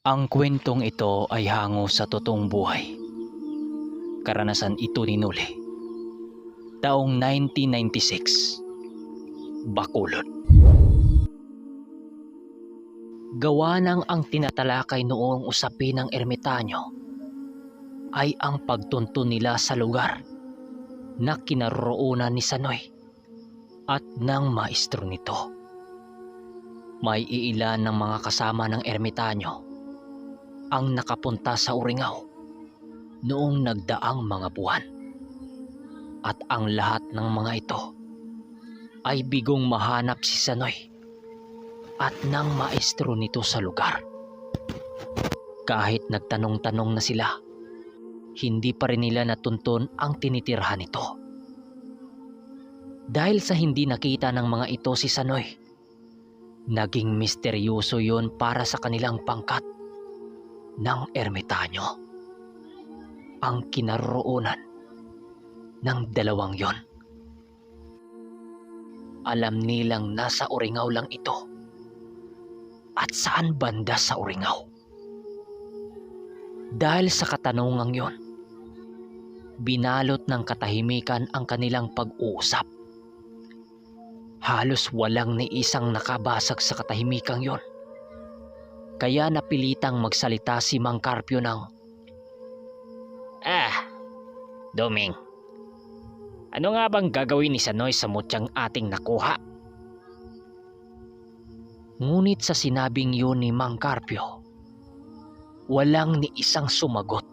Ang kwentong ito ay hango sa totoong buhay. Karanasan ito ni Noli. Taong 1996, Bacolod. Gawa ng ang tinatalakay noong usapin ng ermitanyo ay ang pagtuntun nila sa lugar na kinaroroonan ni Sanoy at ng maestro nito. May iilan ng mga kasama ng ermitanyo ang nakapunta sa Uringaw noong nagdaang mga buwan. At ang lahat ng mga ito ay bigong mahanap si Sanoy at ng maestro nito sa lugar. Kahit nagtanong-tanong na sila, hindi pa rin nila natuntun ang tinitirhan nito. Dahil sa hindi nakita ng mga ito si Sanoy, naging misteryoso yon para sa kanilang pangkat ng ermitanyo. Ang kinaroroonan ng dalawang yon. Alam nilang nasa Uringaw lang ito. At saan banda sa Uringaw? Dahil sa katanungang yon, binalot ng katahimikan ang kanilang pag-uusap. Halos walang ni isang nakabasag sa katahimikang yon. Kaya napilitang magsalita si Mang Carpio ng, Doming, ano nga bang gagawin ni Sanoy sa mutyang ating nakuha? Ngunit sa sinabing yun ni Mang Carpio, walang ni isang sumagot.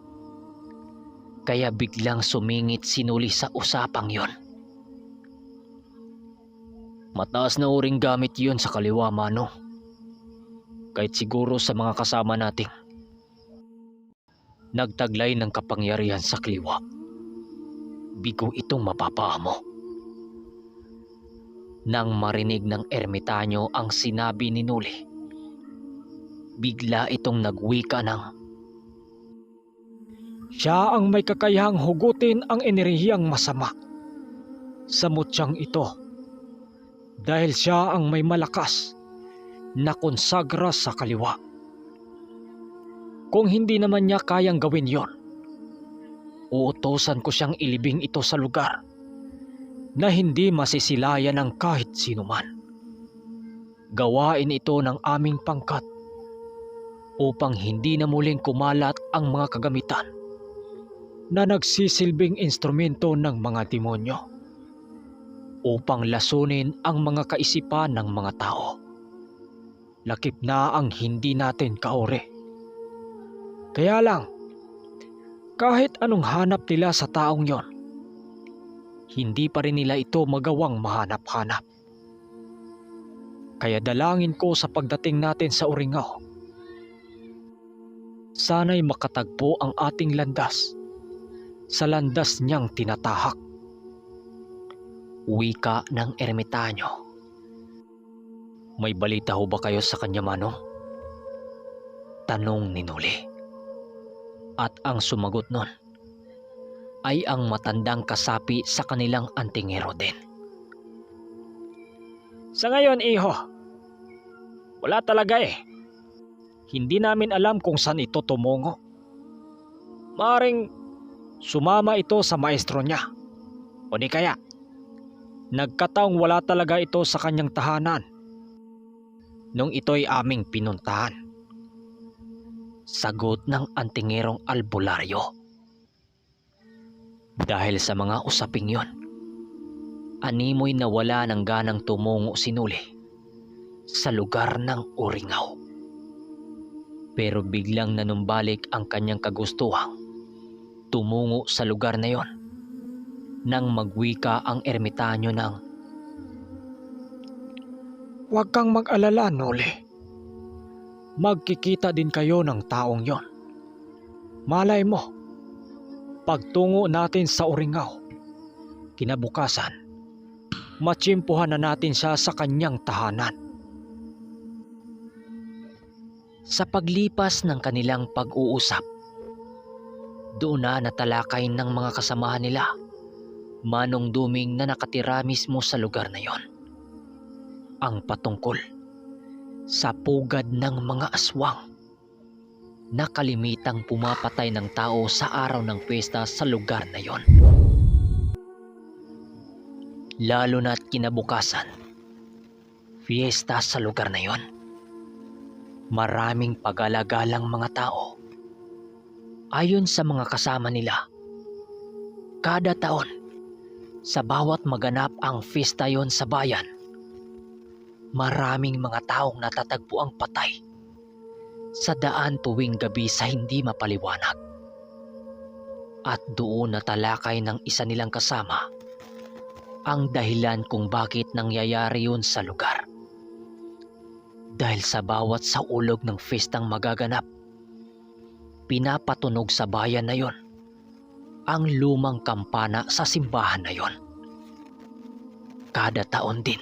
Kaya biglang sumingit si Noli sa usapang yon. Mataas na uring gamit yun sa kaliwa, Mano. Kahit siguro sa mga kasama nating nagtaglay ng kapangyarihan sa kaliwa, bigo itong mapapaamo. Nang marinig ng ermitanyo ang sinabi ni Noli, bigla itong nagwika ng, Siya ang may kakayahang hugutin ang enerhiyang masama sa mutyang ito dahil siya ang may malakas na konsagra sa kaliwa. Kung hindi naman niya kayang gawin yon, uutosan ko siyang ilibing ito sa lugar na hindi masisilayan ng kahit sino man. Gawain ito ng aming pangkat upang hindi na muling kumalat ang mga kagamitan na nagsisilbing instrumento ng mga demonyo upang lasunin ang mga kaisipan ng mga tao. Lakip na ang hindi natin kauri. Kaya lang, kahit anong hanap nila sa taong yon, hindi pa rin nila ito magawang mahanap-hanap. Kaya dalangin ko sa pagdating natin sa Uringaw, sana'y makatagpo ang ating landas sa landas niyang tinatahak. wika ng ermitanyo. May balita ho ba kayo sa kanya, Manong? Tanong ni Noli. At ang sumagot nun ay ang matandang kasapi sa kanilang antingero din. Sa ngayon, iho, wala talaga eh. Hindi namin alam kung saan ito tumungo. Maaring sumama ito sa maestro niya. O di kaya, nagkataong wala talaga ito sa kanyang tahanan nung ito'y aming pinuntahan. Sagot ng antingerong albularyo. Dahil sa mga usaping yon, animoy nawala ng ganang tumungo si Noli sa lugar ng Uringaw. Pero biglang nanumbalik ang kanyang kagustuhang tumungo sa lugar na yon nang magwika ang ermitanyo ng, Huwag kang mag-alala, Noli. Magkikita din kayo ng taong yon. Malay mo, pagtungo natin sa Uringaw, kinabukasan, matsimpuhan na natin siya sa kanyang tahanan. Sa paglipas ng kanilang pag-uusap, doon na natalakay ng mga kasamahan nila, Manong Duming, na nakatira mismo sa lugar na yon, ang patungkol sa pugad ng mga aswang na kalimitang pumapatay ng tao sa araw ng piyesta sa lugar na yon. Lalo na't kinabukasan, fiesta sa lugar na yon. Maraming pagalagalang mga tao. Ayon sa mga kasama nila, kada taon, sa bawat maganap ang fiesta yon sa bayan, maraming mga taong natatagpo ang patay sa daan tuwing gabi sa hindi mapaliwanag. At doon natalakay ng isa nilang kasama ang dahilan kung bakit nangyayari yun sa lugar. Dahil sa bawat saulog ng festang magaganap, pinapatunog sa bayan na yon ang lumang kampana sa simbahan na yon. Kada taon din,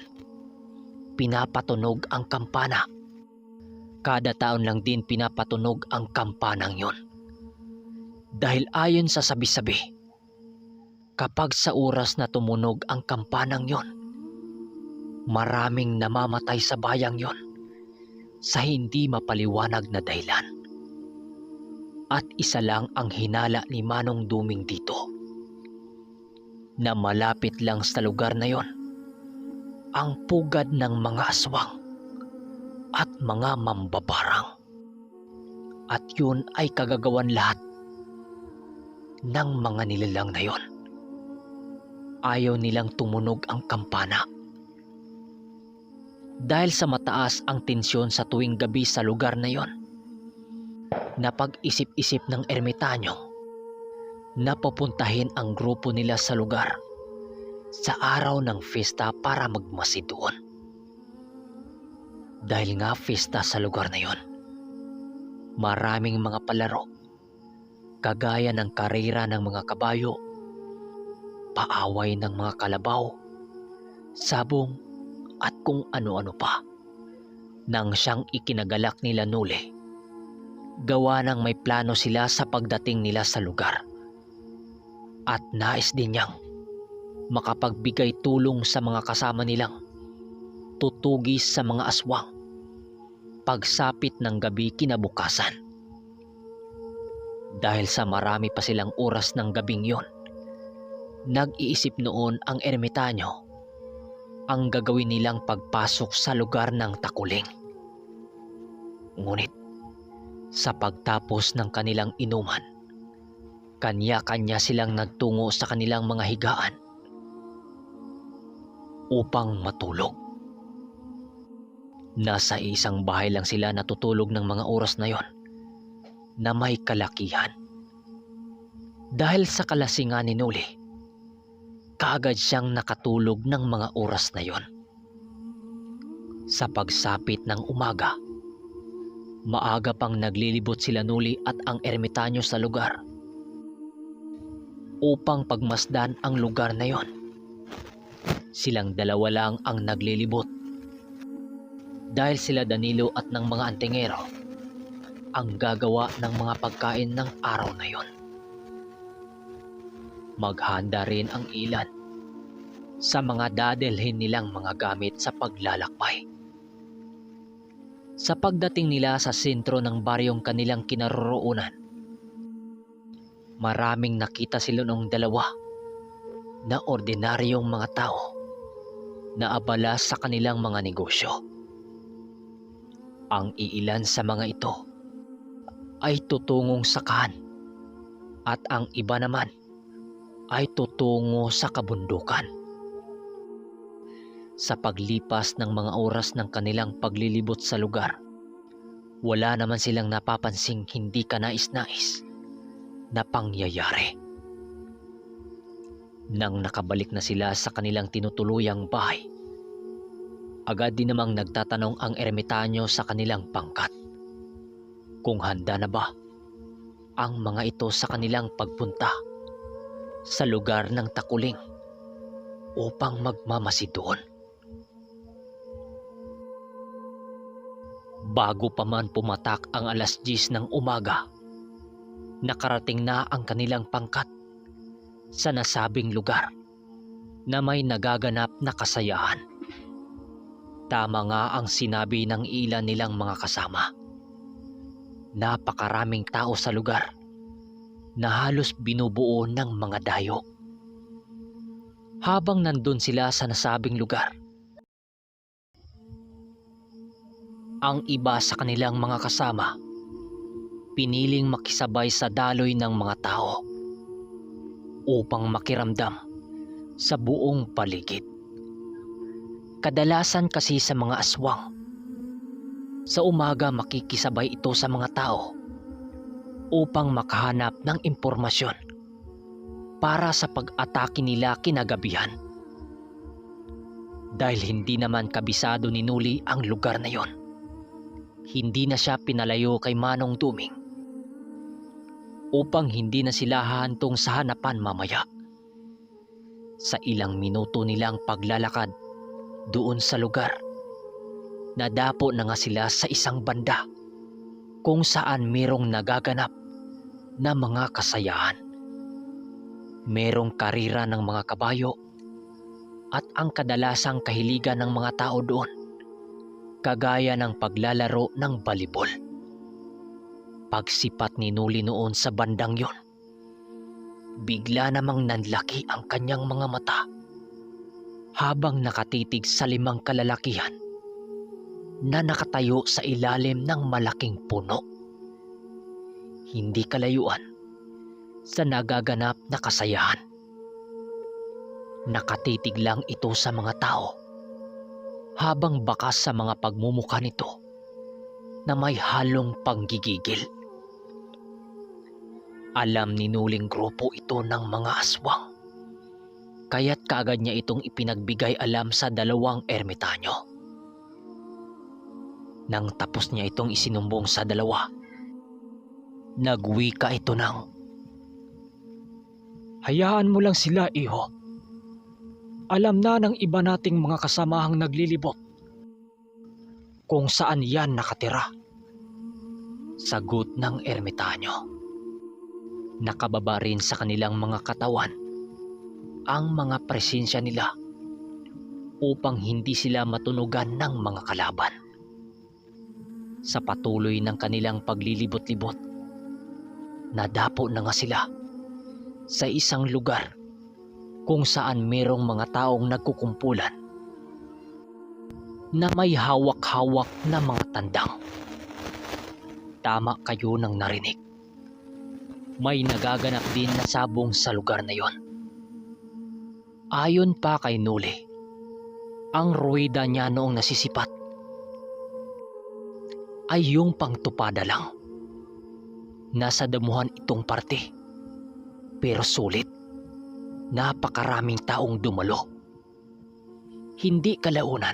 pinapatunog ang kampana. Kada taon lang din pinapatunog ang kampanang yon. Dahil ayon sa sabi-sabi, kapag sa oras na tumunog ang kampanang yon, maraming namamatay sa bayang yon sa hindi mapaliwanag na dahilan. At isa lang ang hinala ni Manong Duming dito, na malapit lang sa lugar na yon ang pugad ng mga aswang at mga mambabarang. At yun ay kagagawan lahat ng mga nilalang na yon. Ayaw nilang tumunog ang kampana. Dahil sa mataas ang tensyon sa tuwing gabi sa lugar na yon, napag-isip-isip ng ermitanyo na pupuntahin ang grupo nila sa lugar sa araw ng fiesta para magmasid doon. Dahil nga fiesta sa lugar na yon, maraming mga palaro, kagaya ng karera ng mga kabayo, paaway ng mga kalabaw, sabong at kung ano-ano pa, nang siyang ikinagalak nila Noli. Gawa ng may plano sila sa pagdating nila sa lugar. At nais din niyang makapagbigay tulong sa mga kasama nilang tutugis sa mga aswang pagsapit ng gabi kinabukasan. Dahil sa marami pa silang oras ng gabing yon, nag-iisip noon ang ermitanyo ang gagawin nilang pagpasok sa lugar ng takuling. Ngunit sa pagtapos ng kanilang inuman, kanya-kanya silang nagtungo sa kanilang mga higaan upang matulog. Nasa isang bahay lang sila natutulog ng mga oras na yon na may kalakihan. Dahil sa kalasingan ni Noli, kaagad siyang nakatulog ng mga oras na yon. Sa pagsapit ng umaga, maaga pang naglilibot sila Noli at ang ermitanyo sa lugar upang pagmasdan ang lugar na yon. Silang dalawa lang ang naglilibot dahil sila Danilo at ng mga antingero ang gagawa ng mga pagkain ng araw na yon. Maghanda rin ang ilan sa mga dadalhin nilang mga gamit sa paglalakbay. Sa pagdating nila sa sentro ng baryong kanilang kinaroroonan, maraming nakita sila ng dalawa na ordinaryong mga tao na abala sa kanilang mga negosyo. Ang iilan sa mga ito ay tutungong sakahan at ang iba naman ay tutungo sa kabundukan. Sa paglipas ng mga oras ng kanilang paglilibot sa lugar, wala naman silang napapansing hindi kanais-nais na pangyayari. Nang nakabalik na sila sa kanilang tinutuluyang bahay, agad din namang nagtatanong ang ermitanyo sa kanilang pangkat kung handa na ba ang mga ito sa kanilang pagpunta sa lugar ng takuling upang magmamasid doon. Bago pa man pumatak ang 10:00 ng umaga, nakarating na ang kanilang pangkat sa nasabing lugar na may nagaganap na kasayahan. Tama nga ang sinabi ng ilan nilang mga kasama Napakaraming tao sa lugar na halos binubuo ng mga dayo. Habang nandun sila sa nasabing lugar, ang iba sa kanilang mga kasama piniling makisabay sa daloy ng mga tao upang makiramdam sa buong paligid. Kadalasan kasi sa mga aswang, sa umaga makikisabay ito sa mga tao upang makahanap ng impormasyon para sa pag-atake nila kinagabihan. Dahil hindi naman kabisado ni Nuli ang lugar na yon, hindi na siya pinalayo kay Manong Duming upang hindi na sila hahantong sa hanapan mamaya. Sa ilang minuto nilang paglalakad doon sa lugar, nadapo na nga sila sa isang banda kung saan merong nagaganap na mga kasayahan. Merong karira ng mga kabayo at ang kadalasang kahiligan ng mga tao doon, kagaya ng paglalaro ng balibol. Pagsipat ni Nuli noon sa bandang yon, bigla namang nanlaki ang kanyang mga mata habang nakatitig sa 5 kalalakihan na nakatayo sa ilalim ng malaking puno. Hindi kalayuan sa nagaganap na kasayahan. Nakatitig lang ito sa mga tao habang bakas sa mga pagmumukha nito na may halong panggigigil. Alam ni Nuling grupo ito ng mga aswang, kaya't kaagad niya itong ipinagbigay alam sa 2 ermitanyo. Nang tapos niya itong isinumbong sa 2, nagwika ito ng, Hayaan mo lang sila, iho. Alam na ng iba nating mga kasamahang naglilibot kung saan yan nakatira. sagot ng ermitanyo. Nakababa rin sa kanilang mga katawan ang mga presensya nila upang hindi sila matunugan ng mga kalaban. Sa patuloy ng kanilang paglilibot-libot, nadapo na nga sila sa isang lugar kung saan merong mga taong nagkukumpulan na may hawak-hawak na mga tandang. Tama kayo ng narinig. May nagaganap din na sabong sa lugar na yon. Ayon pa kay Nuli, ang ruwida niya noong nasisipat ay yung pangtupada lang. Nasa damuhan itong parte, pero sulit. Napakaraming taong dumalo. Hindi kalaunan,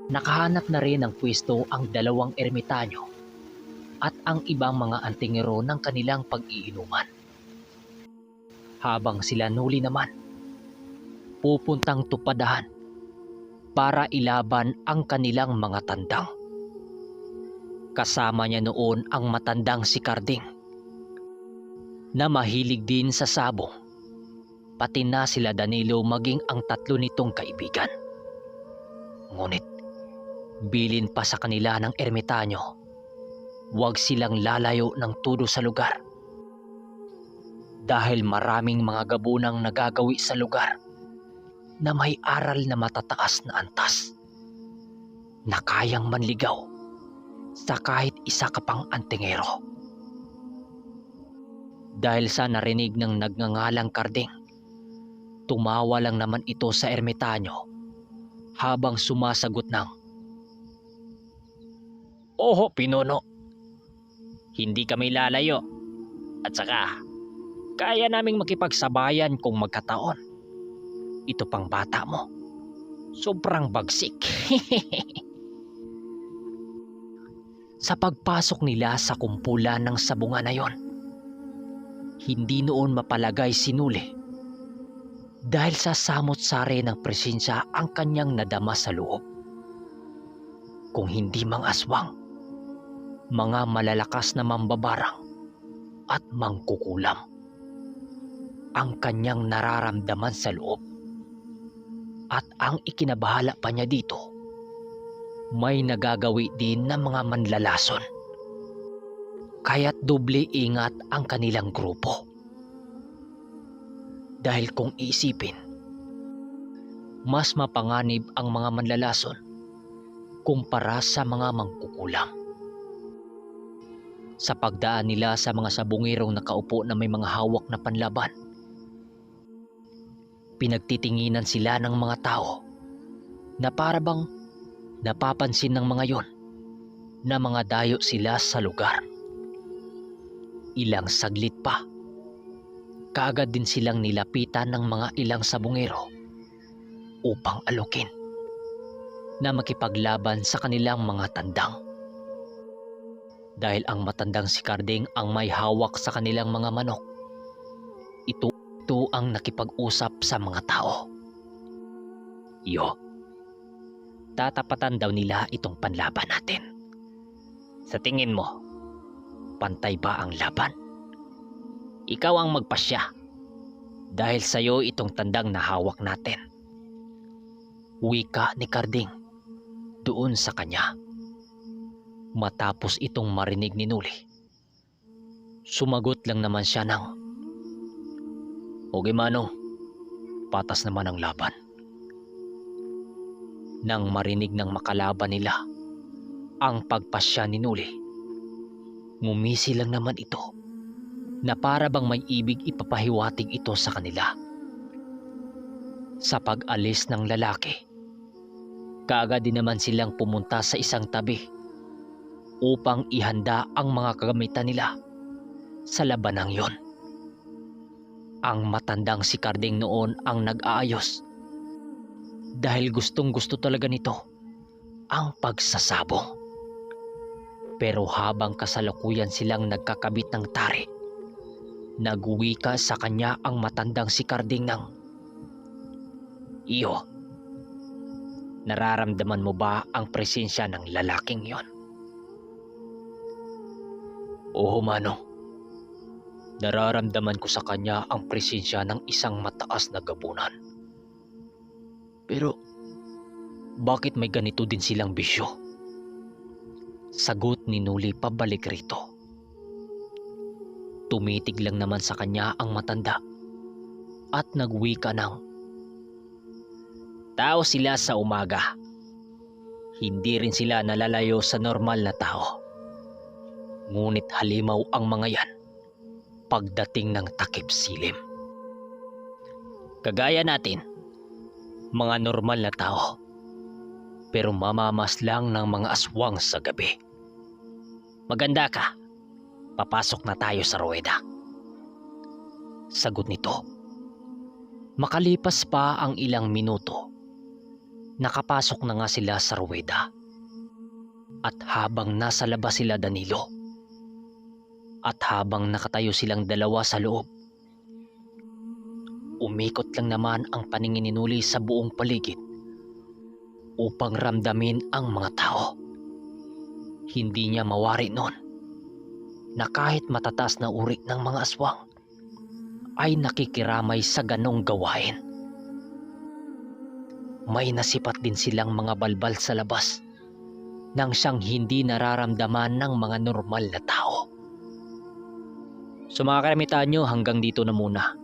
nakahanap na rin ng pwesto ang 2 ermitanyo at ang ibang mga antingero ng kanilang pag-iinuman. Habang sila Nuli naman, pupuntang tupadahan para ilaban ang kanilang mga tandang. Kasama niya noon ang matandang si Karding na mahilig din sa sabong, pati na sila Danilo maging ang 3 nitong kaibigan. Ngunit bilin pa sa kanila ng ermitanyo, huwag silang lalayo ng todo sa lugar dahil maraming mga gabunang nagagawi sa lugar na may aral na matataas na antas na kayang manligaw sa kahit isa ka pang antingero. Dahil sa narinig ng nagngangalang Karding, tumawa lang naman ito sa ermitanyo habang sumasagot ng, "Oho, Pinuno. Hindi kami lalayo. At saka, kaya naming makipagsabayan kung magkataon. Ito pang bata mo. Sobrang bagsik." Sa pagpasok nila sa kumpulan ng sabungan na yon, hindi noon mapalagay si Nuli dahil sa samot-sari ng presensya ang kanyang nadama sa loob. Kung hindi mang aswang, mga malalakas na mambabarang at mangkukulam ang kanyang nararamdaman sa loob. At ang ikinabahala pa niya dito, may nagagawi din ng mga manlalason Kaya't doble ingat ang kanilang grupo. Dahil kung iisipin, mas mapanganib ang mga manlalason kumpara sa mga mangkukulam. Sa pagdaan nila sa mga sabungirong nakaupo na may mga hawak na panlaban, pinagtitinginan sila ng mga tao na para bang napapansin ng mga yon na mga dayo sila sa lugar. Ilang saglit pa, kaagad din silang nilapitan ng mga ilang sabungero upang alukin na makipaglaban sa kanilang mga tandang. Dahil ang matandang si Karding ang may hawak sa kanilang mga manok, ito ang nakipag-usap sa mga tao. Iyo, tatapatan daw nila itong panlaban natin. Sa tingin mo, pantay ba ang laban? Ikaw ang magpasya dahil sa'yo itong tandang na hawak natin. Wika ni Karding doon sa kanya. Matapos itong marinig ni Nuli, sumagot lang naman siya ng, "Okay Manong, patas naman ang laban." Nang marinig ng makalaban nila ang pagpasya ni Nuli, ngumisi lang naman ito na para bang may ibig ipapahiwatig ito sa kanila. Sa pag-alis ng lalaki, kaagad din naman silang pumunta sa isang tabi upang ihanda ang mga kagamitan nila sa labanang yon. Ang matandang si Karding noon ang nag-aayos dahil gustong-gusto talaga nito ang pagsasabong. Pero habang kasalukuyan silang nagkakabit ng tari, nagwika sa kanya ang matandang si Karding ng, "Iyo, nararamdaman mo ba ang presensya ng lalaking yon?" "Oo Manong, nararamdaman ko sa kanya ang presensya ng isang mataas na gabunan. Pero bakit may ganito din silang bisyo?" Sagot ni Nuli pabalik rito. Tumitig lang naman sa kanya ang matanda at nagwika ng, "Tao sila sa umaga. Hindi rin sila nalalayo sa normal na tao. Ngunit halimaw ang mga yan pagdating ng takip silim. Kagaya natin, mga normal na tao, pero mamamaslang ng mga aswang sa gabi. Maganda ka, papasok na tayo sa ruweda." Sagot nito. Makalipas pa ang ilang minuto, nakapasok na nga sila sa ruweda. At habang nasa labas sila Danilo, at habang nakatayo silang dalawa sa loob, umikot lang naman ang paningin ni Nuli sa buong paligid upang ramdamin ang mga tao. Hindi niya mawari noon na kahit matatas na uri ng mga aswang ay nakikiramay sa ganong gawain. May nasipat din silang mga balbal sa labas nang siyang hindi nararamdaman ng mga normal na tao. So mga karamitan nyo, hanggang dito na muna.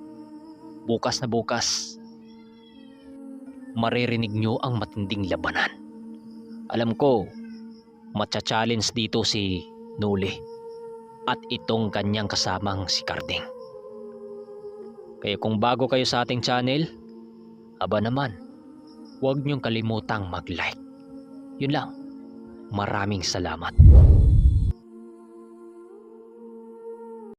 Bukas na bukas, maririnig nyo ang matinding labanan. Alam ko, matcha-challenge dito si Nuli at itong kanyang kasamang si Karding. Kaya kung bago kayo sa ating channel, aba naman, huwag nyong kalimutang mag-like. Yun lang, maraming salamat.